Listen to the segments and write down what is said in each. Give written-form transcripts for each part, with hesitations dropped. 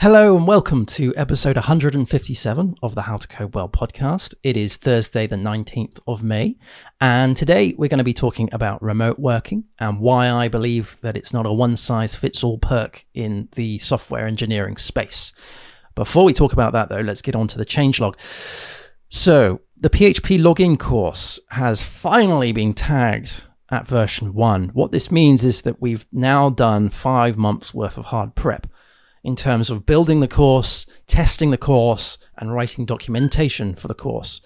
Hello and welcome to episode 157 of the How to Code Well podcast. It is Thursday, the 19th of May, and today we're going to be talking about remote working and why I believe that it's not a one-size-fits-all perk in the software engineering space. Before we talk about that, though, let's get on to the changelog. So, the PHP login course has finally been tagged at version 1. What this means is that we've now done 5 months worth of hard prep in terms of building the course, testing the course, and writing documentation for the course.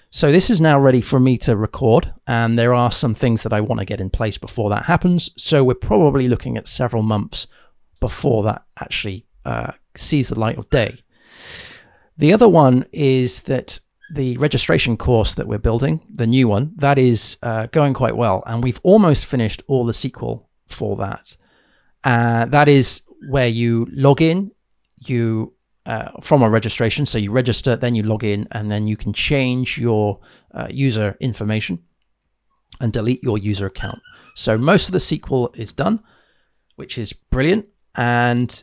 So this is now ready for me to record, and there are some things that I want to get in place before that happens. So we're probably looking at several months before that actually sees the light of day. The other one is that the registration course that we're building, the new one, that is going quite well, and we've almost finished all the SQL for that. That is where you log in, from a registration. So you register, then you log in, and then you can change your user information and delete your user account. So most of the SQL is done, which is brilliant. And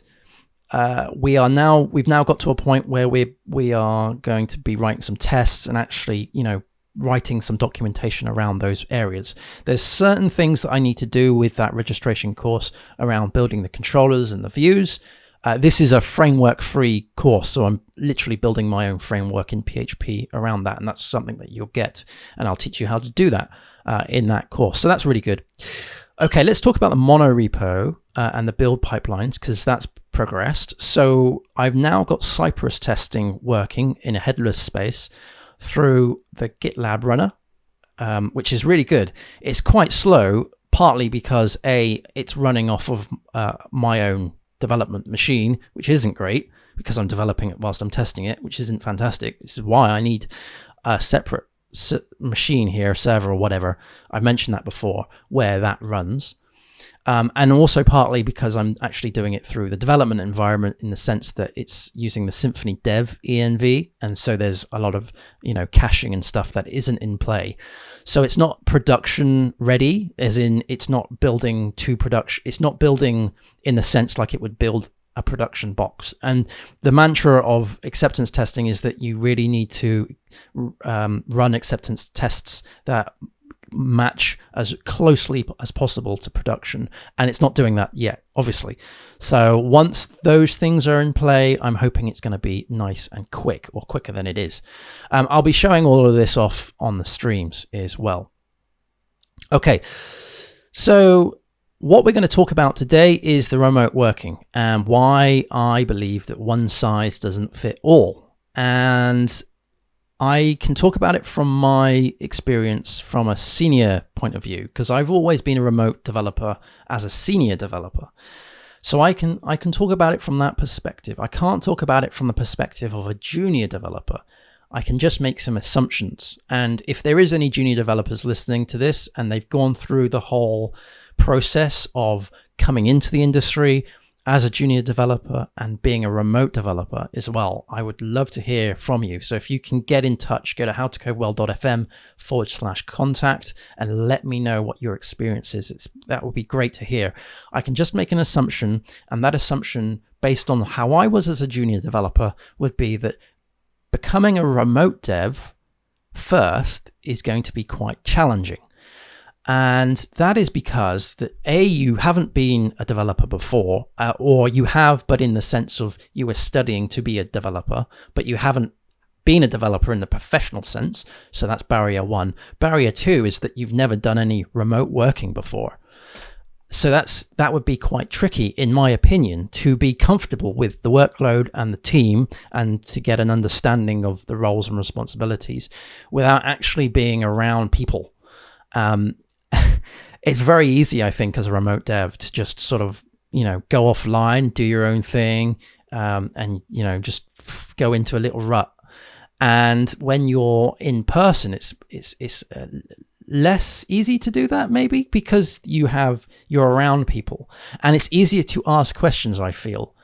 we've now got to a point where we are going to be writing some tests and actually, writing some documentation around those areas. There's certain things that I need to do with that registration course around building the controllers and the views. This is a framework-free course, so I'm literally building my own framework in PHP around that, and that's something that you'll get, and I'll teach you how to do that in that course. So that's really good. Okay, let's talk about the monorepo and the build pipelines, because that's progressed. So I've now got Cypress testing working in a headless space through the GitLab runner, which is really good. It's quite slow, partly because it's running off of my own development machine, which isn't great because I'm developing it whilst I'm testing it, which isn't fantastic. This is why I need a separate machine here, server or whatever. I mentioned that before, where that runs. And also partly because I'm actually doing it through the development environment in the sense that it's using the Symfony dev env. And so there's a lot of, caching and stuff that isn't in play. So it's not production ready, as in it's not building to production. It's not building in the sense like it would build a production box. And the mantra of acceptance testing is that you really need to run acceptance tests that match as closely as possible to production, and it's not doing that yet, obviously. So once those things are in play, I'm hoping it's going to be nice and quick, or quicker than it is. I'll be showing all of this off on the streams as well. Okay, so what we're going to talk about today is the remote working and why I believe that one size doesn't fit all. And I can talk about it from my experience from a senior point of view, because I've always been a remote developer as a senior developer. So I can talk about it from that perspective. I can't talk about it from the perspective of a junior developer. I can just make some assumptions. And if there is any junior developers listening to this and they've gone through the whole process of coming into the industry as a junior developer and being a remote developer as well, I would love to hear from you. So if you can get in touch, go to howtocodewell.fm/contact and let me know what your experience is. That would be great to hear. I can just make an assumption, and that assumption, based on how I was as a junior developer, would be that becoming a remote dev first is going to be quite challenging. And that is because that you haven't been a developer before, or you have, but in the sense of you were studying to be a developer, but you haven't been a developer in the professional sense. So that's barrier 1. Barrier 2 is that you've never done any remote working before. So that would be quite tricky, in my opinion, to be comfortable with the workload and the team and to get an understanding of the roles and responsibilities without actually being around people. It's very easy, I think, as a remote dev to just sort of, go offline, do your own thing, and, just go into a little rut. And when you're in person, it's less easy to do that, maybe because you're around people, and it's easier to ask questions, I feel.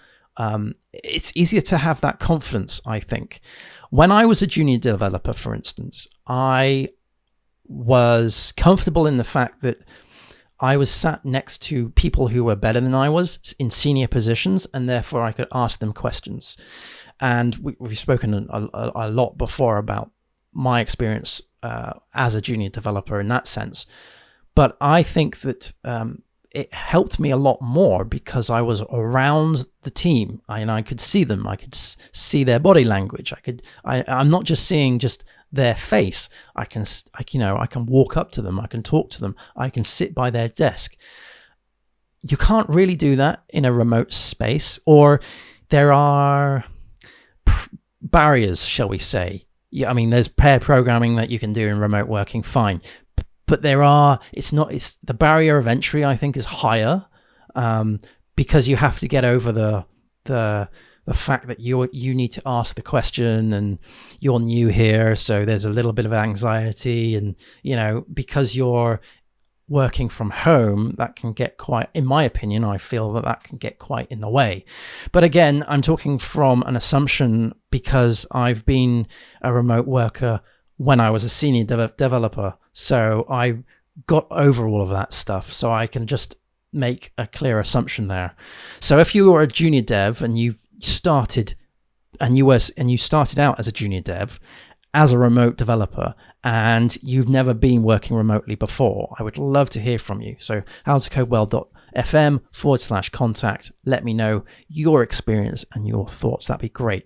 It's easier to have that confidence, I think. When I was a junior developer, for instance, I was comfortable in the fact that I was sat next to people who were better than I was in senior positions, and therefore I could ask them questions. And we've spoken a lot before about my experience as a junior developer in that sense. But I think that it helped me a lot more because I was around the team and I could see them. I could see their body language. I'm not just seeing just their face. I can walk up to them. I can talk to them. I can sit by their desk. You can't really do that in a remote space, or there are barriers, shall we say. Yeah, I mean, there's pair programming that you can do in remote working, fine. But it's the barrier of entry, I think, is higher because you have to get over the fact that you need to ask the question and you're new here. So there's a little bit of anxiety, and, because you're working from home, that can get quite, in my opinion, I feel that can get quite in the way. But again, I'm talking from an assumption because I've been a remote worker when I was a senior developer. So I got over all of that stuff. So I can just make a clear assumption there. So if you are a junior dev and you started out as a junior dev, as a remote developer, and you've never been working remotely before, I would love to hear from you. So howtocodewell.fm/contact. Let me know your experience and your thoughts. That'd be great.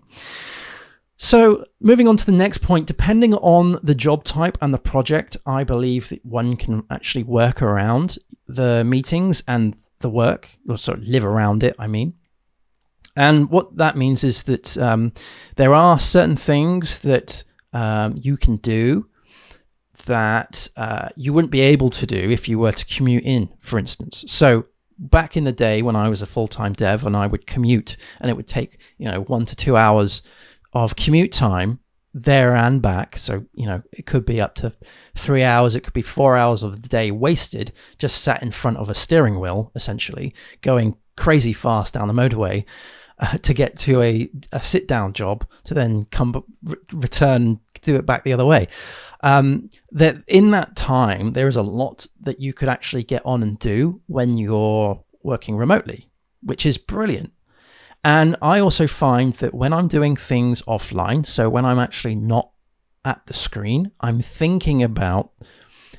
So moving on to the next point, depending on the job type and the project, I believe that one can actually work around the meetings and the work, or sort of live around it, I mean. And what that means is that there are certain things that you can do that you wouldn't be able to do if you were to commute in, for instance. So back in the day when I was a full-time dev and I would commute, and it would take 1 to 2 hours of commute time there and back. So, it could be up to 3 hours. It could be 4 hours of the day wasted just sat in front of a steering wheel, essentially going crazy fast down the motorway to get to a sit-down job to then return, do it back the other way. That in that time, there is a lot that you could actually get on and do when you're working remotely, which is brilliant. And I also find that when I'm doing things offline, so when I'm actually not at the screen, I'm thinking about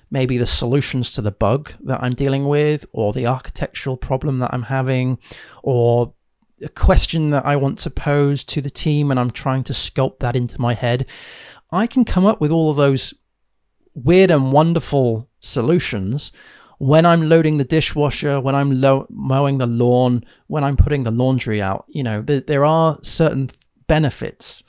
maybe the solutions to the bug that I'm dealing with, or the architectural problem that I'm having, or a question that I want to pose to the team, and I'm trying to sculpt that into my head. I can come up with all of those weird and wonderful solutions when I'm loading the dishwasher, when I'm mowing the lawn, when I'm putting the laundry out. There are certain benefits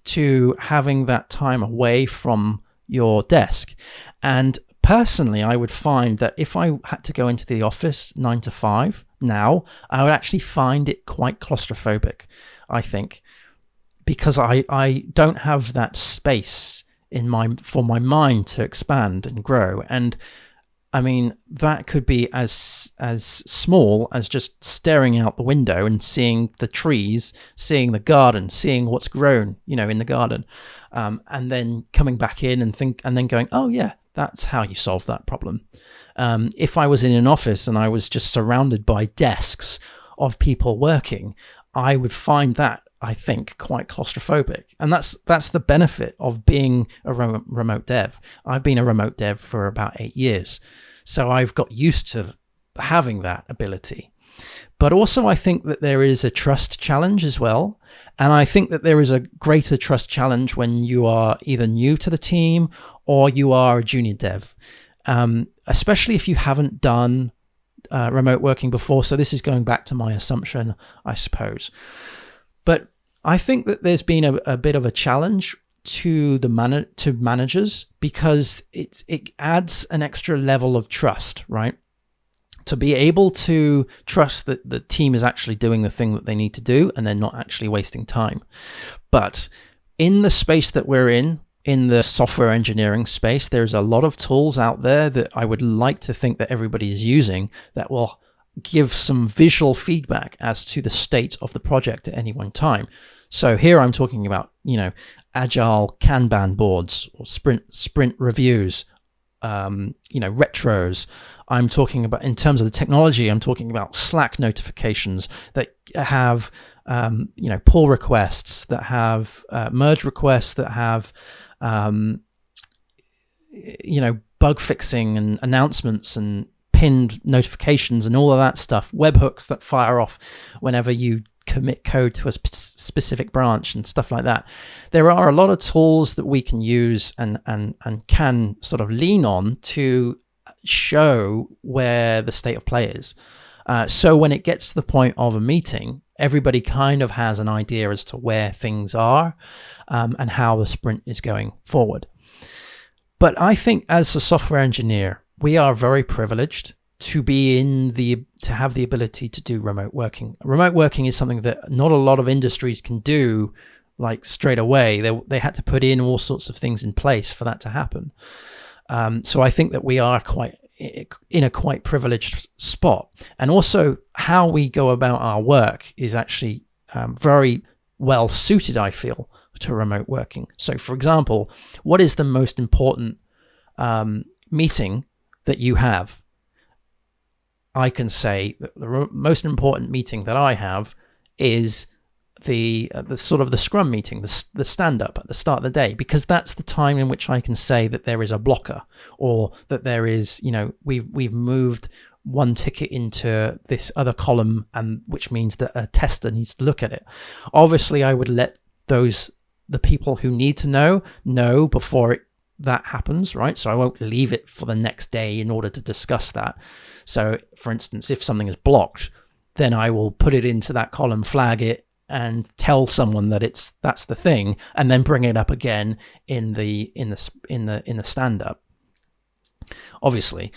to having that time away from your desk. And personally, I would find that if I had to go into the office 9 to 5 now, I would actually find it quite claustrophobic, I think, because I don't have that space for my mind to expand and grow. And I mean, that could be as small as just staring out the window and seeing the trees, seeing the garden, seeing what's grown, in the garden, and then coming back in and then going, oh yeah, that's how you solve that problem. If I was in an office and I was just surrounded by desks of people working, I would find that, I think, quite claustrophobic. And that's the benefit of being a remote dev. I've been a remote dev for about 8 years, so I've got used to having that ability. But also I think that there is a trust challenge as well. And I think that there is a greater trust challenge when you are either new to the team or you are a junior dev, especially if you haven't done remote working before. So this is going back to my assumption, I suppose. But I think that there's been a bit of a challenge to managers because it adds an extra level of trust, right? To be able to trust that the team is actually doing the thing that they need to do and they're not actually wasting time. But in the space that we're in the software engineering space, there's a lot of tools out there that I would like to think that everybody is using that will give some visual feedback as to the state of the project at any one time. So here I'm talking about, agile Kanban boards or sprint reviews, retros. I'm talking about, in terms of the technology, I'm talking about Slack notifications that have, pull requests, that have merge requests, that have, bug fixing and announcements and pinned notifications and all of that stuff, webhooks that fire off whenever you commit code to a specific branch and stuff like that. There are a lot of tools that we can use and can sort of lean on to show where the state of play is. So when it gets to the point of a meeting, everybody kind of has an idea as to where things are and how the sprint is going forward. But I think as a software engineer, we are very privileged to have the ability to do remote working. Remote working is something that not a lot of industries can do like straight away. They had to put in all sorts of things in place for that to happen. So I think that we are in a quite privileged spot. And also how we go about our work is actually very well suited, I feel, to remote working. So for example, what is the most important meeting that you have? I can say that the most important meeting that I have is the sort of the scrum meeting, the stand-up at the start of the day, because that's the time in which I can say that there is a blocker, or that there is, we've moved one ticket into this other column, and which means that a tester needs to look at it. Obviously, I would let the people who need to know before that happens, right? So I won't leave it for the next day in order to discuss that. So for instance, if something is blocked, then I will put it into that column, flag it, and tell someone that that's the thing, and then bring it up again in the stand-up, obviously.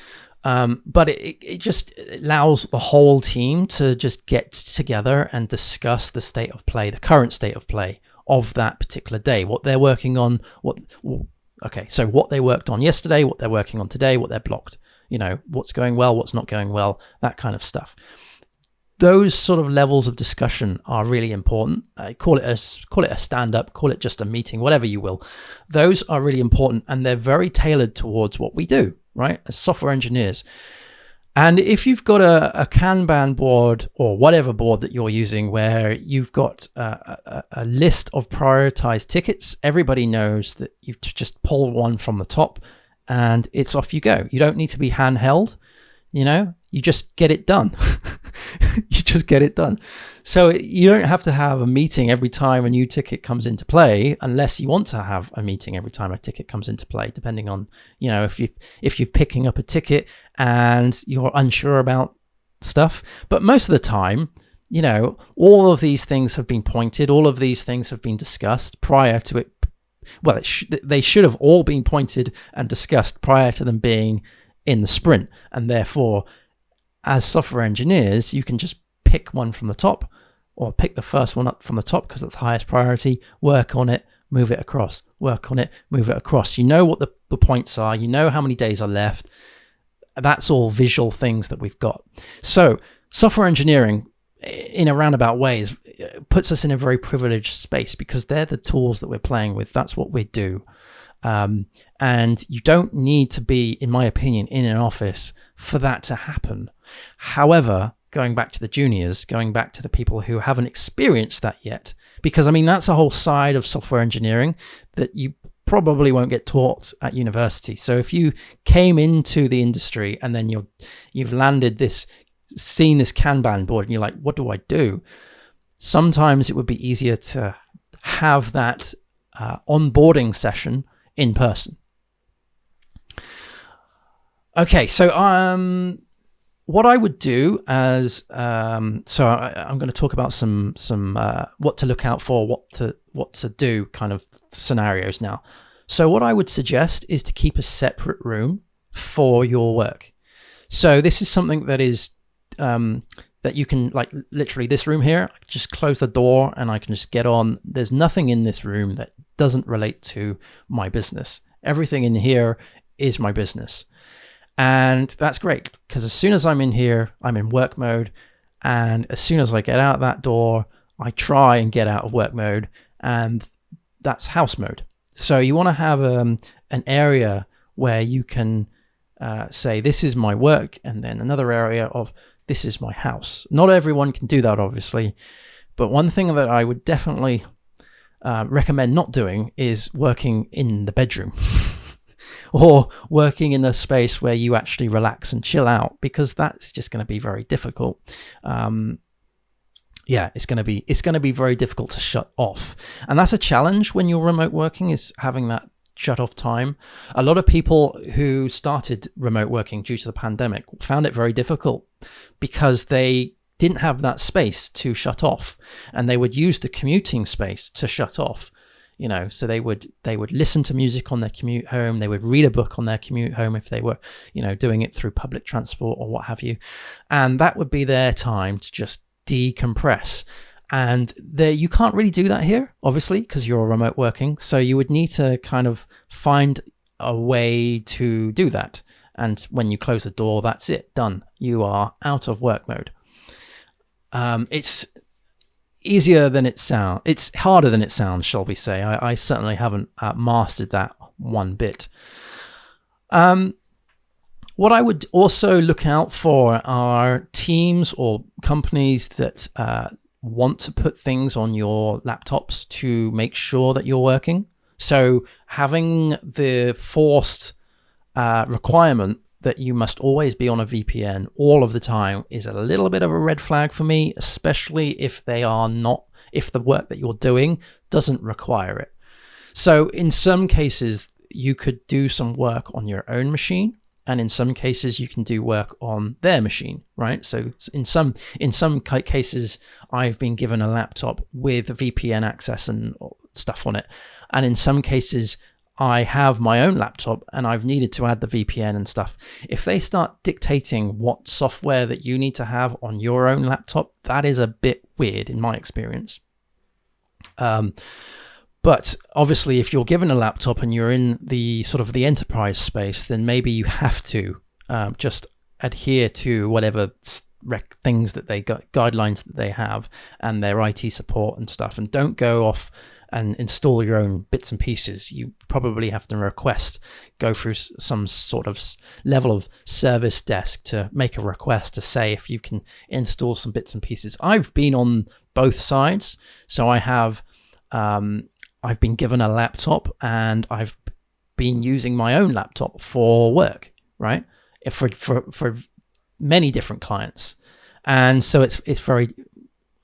But it just allows the whole team to just get together and discuss the state of play, the current state of play of that particular day, what they're working on, so what they worked on yesterday, what they're working on today, what they're blocked, what's going well, what's not going well, that kind of stuff. Those sort of levels of discussion are really important. Call it a stand-up, call it just a meeting, whatever you will. Those are really important, and they're very tailored towards what we do, right, as software engineers. And if you've got a Kanban board or whatever board that you're using, where you've got a list of prioritized tickets, everybody knows that you just pull one from the top and it's off you go. You don't need to be handheld, you just get it done. You just get it done. So you don't have to have a meeting every time a new ticket comes into play, unless you want to have a meeting every time a ticket comes into play, depending on, if you're picking up a ticket and you're unsure about stuff. But most of the time, all of these things have been pointed, all of these things have been discussed prior to it. Well, they should have all been pointed and discussed prior to them being in the sprint. And therefore, as software engineers, you can just pick one from the top, or pick the first one up from the top because that's the highest priority, work on it, move it across, work on it, move it across. You know what the points are, you know how many days are left. That's all visual things that we've got. So software engineering, in a roundabout way, puts us in a very privileged space, because they're the tools that we're playing with. That's what we do. And you don't need to be, in my opinion, in an office for that to happen. However, going back to the juniors, going back to the people who haven't experienced that yet, because that's a whole side of software engineering that you probably won't get taught at university. So if you came into the industry and then you've seen this Kanban board and you're like, what do I do? Sometimes it would be easier to have that onboarding session in person. Okay, so what I would do as I'm going to talk about some what to look out for, what to do kind of scenarios now. So what I would suggest is to keep a separate room for your work. So this is something that is that you can, like, literally this room here, just close the door and I can just get on. There's nothing in this room that doesn't relate to my business. Everything in here is my business. And that's great, because as soon as I'm in here, I'm in work mode. And as soon as I get out that door, I try and get out of work mode, and that's house mode. So you want to have an area where you can say this is my work, and then another area of this is my house. Not everyone can do that, obviously, but one thing that I would definitely recommend not doing is working in the bedroom or working in a space where you actually relax and chill out, because that's just going to be very difficult. It's going to be very difficult to shut off, and that's a challenge when you're remote working, is having that shut off time. A lot of people who started remote working due to the pandemic found it very difficult because they didn't have that space to shut off, and they would use the commuting space to shut off. So they would listen to music on their commute home. They would read a book on their commute home if they were, doing it through public transport or what have you. And that would be their time to just decompress. And you can't really do that here, obviously, because you're remote working. So you would need to kind of find a way to do that. And when you close the door, that's it, done. You are out of work mode. It's easier than it sounds. It's harder than it sounds, shall we say. I certainly haven't mastered that one bit. What I would also look out for are teams or companies that want to put things on your laptops to make sure that you're working. So having the forced requirement that you must always be on a VPN all of the time is a little bit of a red flag for me, especially if the work that you're doing doesn't require it. So in some cases, you could do some work on your own machine, and in some cases you can do work on their machine, right? So in some cases, I've been given a laptop with VPN access and stuff on it, and in some cases I have my own laptop and I've needed to add the VPN and stuff. If they start dictating what software that you need to have on your own laptop, that is a bit weird in my experience. But obviously, if you're given a laptop and you're in the sort of the enterprise space, then maybe you have to just adhere to whatever things that they got, guidelines that they have, and their IT support and stuff, and don't go off and install your own bits and pieces. You probably have to go through some sort of level of service desk to make a request to say if you can install some bits and pieces. I've been on both sides, so I've been given a laptop and I've been using my own laptop for work, right? For many different clients, and so it's very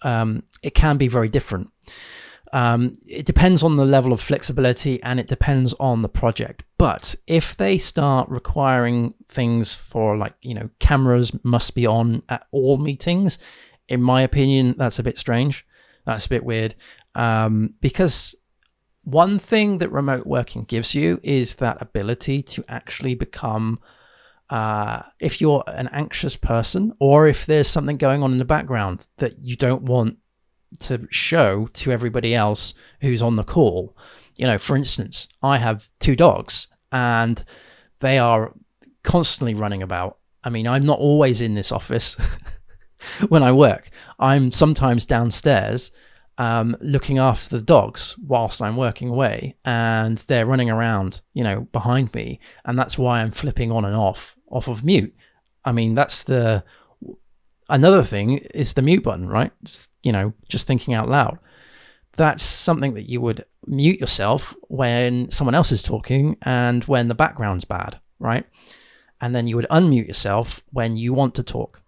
it can be very different. It depends on the level of flexibility, and it depends on the project. But if they start requiring things for, like, cameras must be on at all meetings, in my opinion, that's a bit strange. That's a bit weird. Because one thing that remote working gives you is that ability to actually become, if you're an anxious person, or if there's something going on in the background that you don't want to show to everybody else who's on the call. For instance, I have 2 dogs and they are constantly running about. I mean, I'm not always in this office when I work. I'm sometimes downstairs looking after the dogs whilst I'm working away, and they're running around, behind me, and that's why I'm flipping on and off of mute. I mean, another thing is the mute button, right? Just thinking out loud. That's something that you would mute yourself when someone else is talking and when the background's bad, right? And then you would unmute yourself when you want to talk.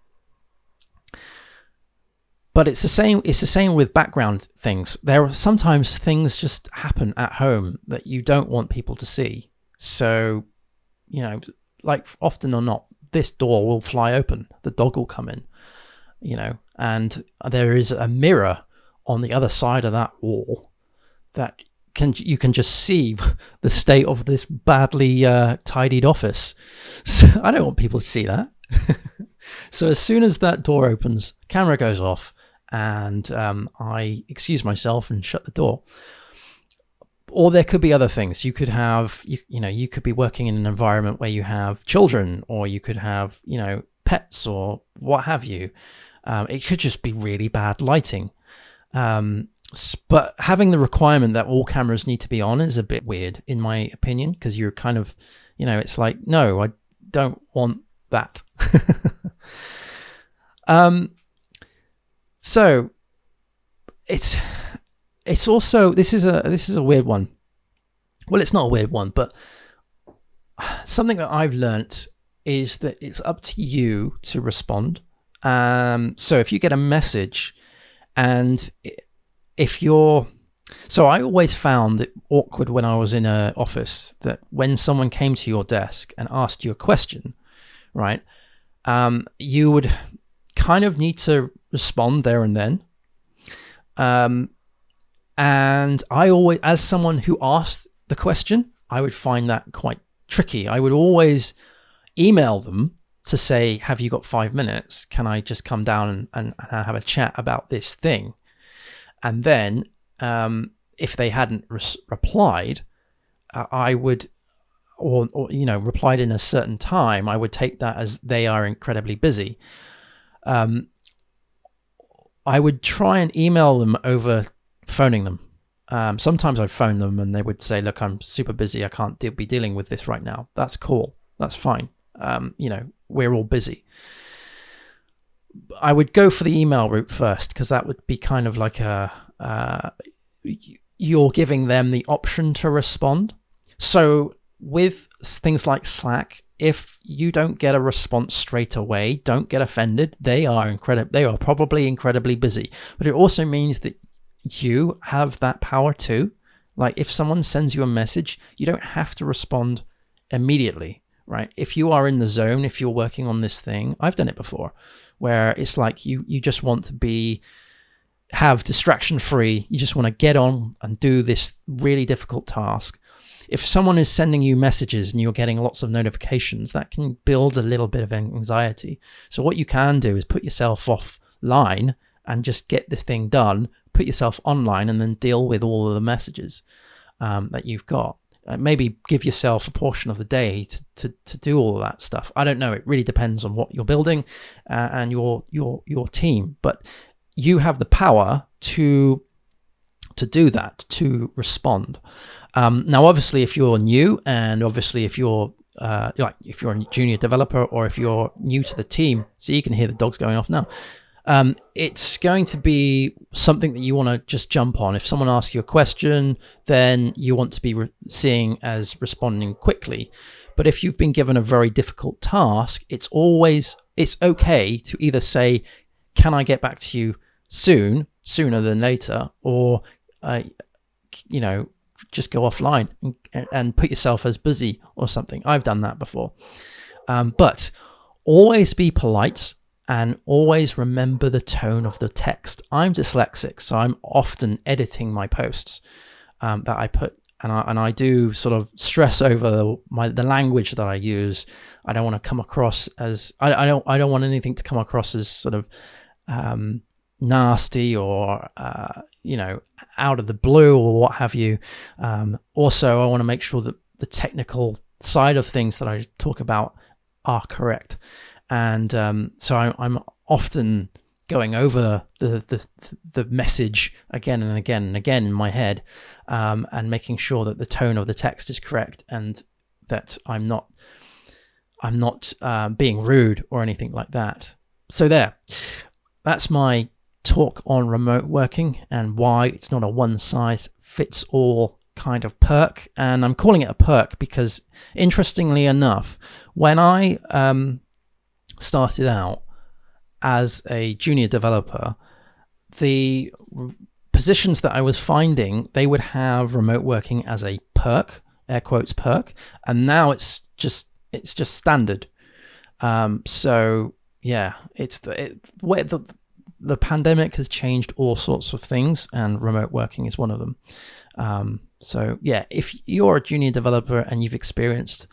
But it's the same with background things. There are sometimes things just happen at home that you don't want people to see. So, like often or not, this door will fly open, the dog will come in, and there is a mirror on the other side of that wall that you can just see the state of this badly tidied office. So I don't want people to see that. So as soon as that door opens, camera goes off, and I excuse myself and shut the door. Or there could be other things. You could have, you could be working in an environment where you have children, or you could have, pets or what have you. It could just be really bad lighting. But having the requirement that all cameras need to be on is a bit weird, in my opinion, because you're kind of, it's like, no, don't want that. So it's also, this is a weird one. Well, it's not a weird one, but something that I've learnt is that it's up to you to respond. So if you get a message, and so I always found it awkward when I was in an office that when someone came to your desk and asked you a question, right, you would kind of need to respond there and then. And I always, as someone who asked the question, I would find that quite tricky. I would always email them to say, have you got 5 minutes? Can I just come down and have a chat about this thing? And then if they hadn't replied, I would, or replied in a certain time, I would take that as they are incredibly busy. I would try and email them over phoning them. Sometimes I'd phone them and they would say, look, I'm super busy. I can't be dealing with this right now. That's cool. That's fine. We're all busy. I would go for the email route first, because that would be kind of like you're giving them the option to respond. So with things like Slack, if you don't get a response straight away, don't get offended. They are probably incredibly busy, but it also means that you have that power too. Like if someone sends you a message, you don't have to respond immediately, right? If you are in the zone, if you're working on this thing, I've done it before, where it's like you just want to have distraction free. You just want to get on and do this really difficult task. If someone is sending you messages and you're getting lots of notifications, that can build a little bit of anxiety. So what you can do is put yourself offline and just get the thing done, put yourself online, and then deal with all of the messages that you've got. Maybe give yourself a portion of the day to do all of that stuff. I don't know. It really depends on what you're building and your team, but you have the power to do that, to respond. Now, obviously, if you're new, and obviously if you're if you're a junior developer, or if you're new to the team, so you can hear the dogs going off now. It's going to be something that you want to just jump on. If someone asks you a question, then you want to be seeing as responding quickly. But if you've been given a very difficult task, it's okay to either say, can I get back to you sooner than later, or just go offline and put yourself as busy or something. I've done that before. But always be polite and always remember the tone of the text. I'm dyslexic, so I'm often editing my posts that I put, and I do sort of stress over the language that I use. I don't want to come across as I don't want anything to come across as sort of nasty or out of the blue or what have you. Also, I want to make sure that the technical side of things that I talk about are correct. And so I'm often going over the message again and again and again in my head, and making sure that the tone of the text is correct, and that I'm not being rude or anything like that. So that's my talk on remote working and why it's not a one-size-fits-all kind of perk. And I'm calling it a perk because, interestingly enough, when I started out as a junior developer, the positions that I was finding, they would have remote working as a perk, air quotes perk, and now it's just standard. So yeah, the pandemic has changed all sorts of things, and remote working is one of them. So yeah, if you're a junior developer and you've experienced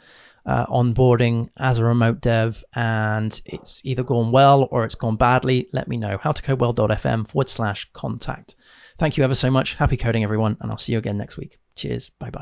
onboarding as a remote dev and it's either gone well or it's gone badly, let me know. howtocodewell.fm/contact. Thank you ever so much. Happy coding, everyone, and I'll see you again next week. Cheers. Bye-bye.